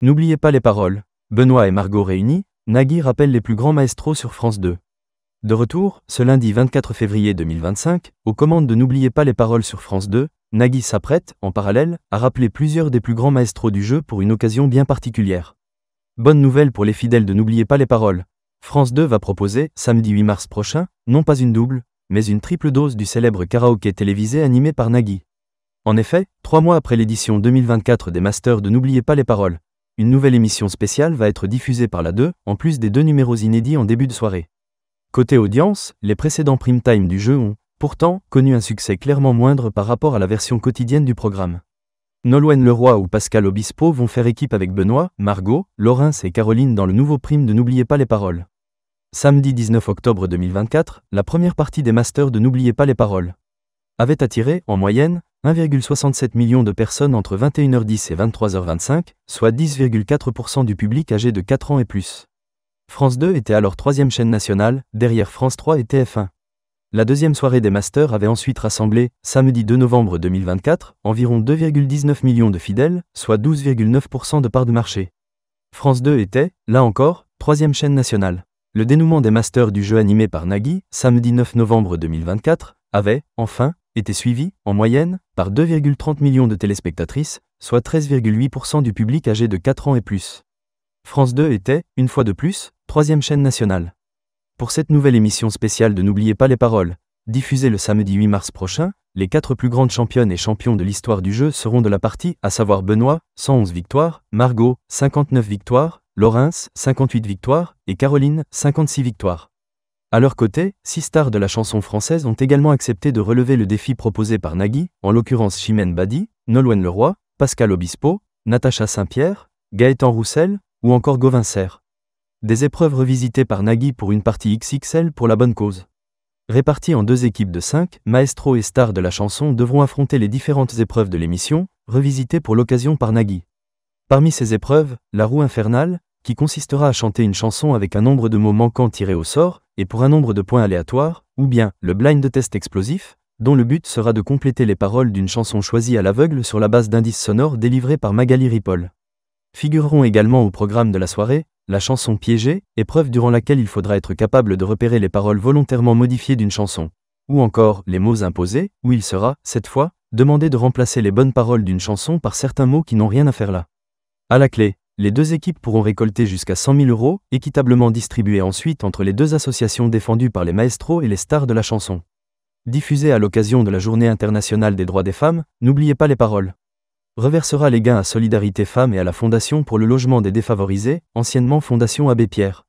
N'oubliez pas les paroles. Benoît et Margot réunis, Nagui rappelle les plus grands maestros sur France 2. De retour, ce lundi 24 février 2025, aux commandes de N'oubliez pas les paroles sur France 2, Nagui s'apprête, en parallèle, à rappeler plusieurs des plus grands maestros du jeu pour une occasion bien particulière. Bonne nouvelle pour les fidèles de N'oubliez pas les paroles. France 2 va proposer, samedi 8 mars prochain, non pas une double, mais une triple dose du célèbre karaoké télévisé animé par Nagui. En effet, 3 mois après l'édition 2024 des Masters de N'oubliez pas les paroles, une nouvelle émission spéciale va être diffusée par la 2, en plus des 2 numéros inédits en début de soirée. Côté audience, les précédents prime time du jeu ont, pourtant, connu un succès clairement moindre par rapport à la version quotidienne du programme. Nolwenn Leroy ou Pascal Obispo vont faire équipe avec Benoît, Margot, Laurence et Caroline dans le nouveau prime de N'oubliez pas les paroles. Samedi 19 octobre 2024, la première partie des Masters de N'oubliez pas les paroles avait attiré, en moyenne, 1,67 million de personnes entre 21h10 et 23h25, soit 10,4% du public âgé de 4 ans et plus. France 2 était alors 3e chaîne nationale, derrière France 3 et TF1. La deuxième soirée des Masters avait ensuite rassemblé, samedi 2 novembre 2024, environ 2,19 millions de fidèles, soit 12,9% de part de marché. France 2 était, là encore, 3e chaîne nationale. Le dénouement des Masters du jeu animé par Nagui, samedi 9 novembre 2024, avait, enfin, été suivi, en moyenne, par 2,30 millions de téléspectatrices, soit 13,8% du public âgé de 4 ans et plus. France 2 était, une fois de plus, 3e chaîne nationale. Pour cette nouvelle émission spéciale de N'oubliez pas les paroles, diffusée le samedi 8 mars prochain, les 4 plus grandes championnes et champions de l'histoire du jeu seront de la partie, à savoir Benoît, 111 victoires, Margot, 59 victoires, Laurence, 58 victoires, et Caroline, 56 victoires. À leur côté, 6 stars de la chanson française ont également accepté de relever le défi proposé par Nagui, en l'occurrence Chimène Badi, Nolwenn Leroy, Pascal Obispo, Natacha Saint-Pierre, Gaëtan Roussel, ou encore Gauvin Serre. Des épreuves revisitées par Nagui pour une partie XXL pour la bonne cause. Réparties en 2 équipes de 5, maestros et stars de la chanson devront affronter les différentes épreuves de l'émission, revisitées pour l'occasion par Nagui. Parmi ces épreuves, la roue infernale, qui consistera à chanter une chanson avec un nombre de mots manquants tirés au sort, et pour un nombre de points aléatoires, ou bien le blind test explosif, dont le but sera de compléter les paroles d'une chanson choisie à l'aveugle sur la base d'indices sonores délivrés par Magali Ripoll. Figureront également au programme de la soirée, la chanson piégée, épreuve durant laquelle il faudra être capable de repérer les paroles volontairement modifiées d'une chanson. Ou encore, les mots imposés, où il sera, cette fois, demandé de remplacer les bonnes paroles d'une chanson par certains mots qui n'ont rien à faire là. À la clé, les 2 équipes pourront récolter jusqu'à 100 000 €, équitablement distribués ensuite entre les 2 associations défendues par les maestros et les stars de la chanson. Diffusée à l'occasion de la Journée internationale des droits des femmes, N'oubliez pas les paroles. Reversera les gains à Solidarité Femmes et à la Fondation pour le logement des défavorisés, anciennement Fondation Abbé Pierre.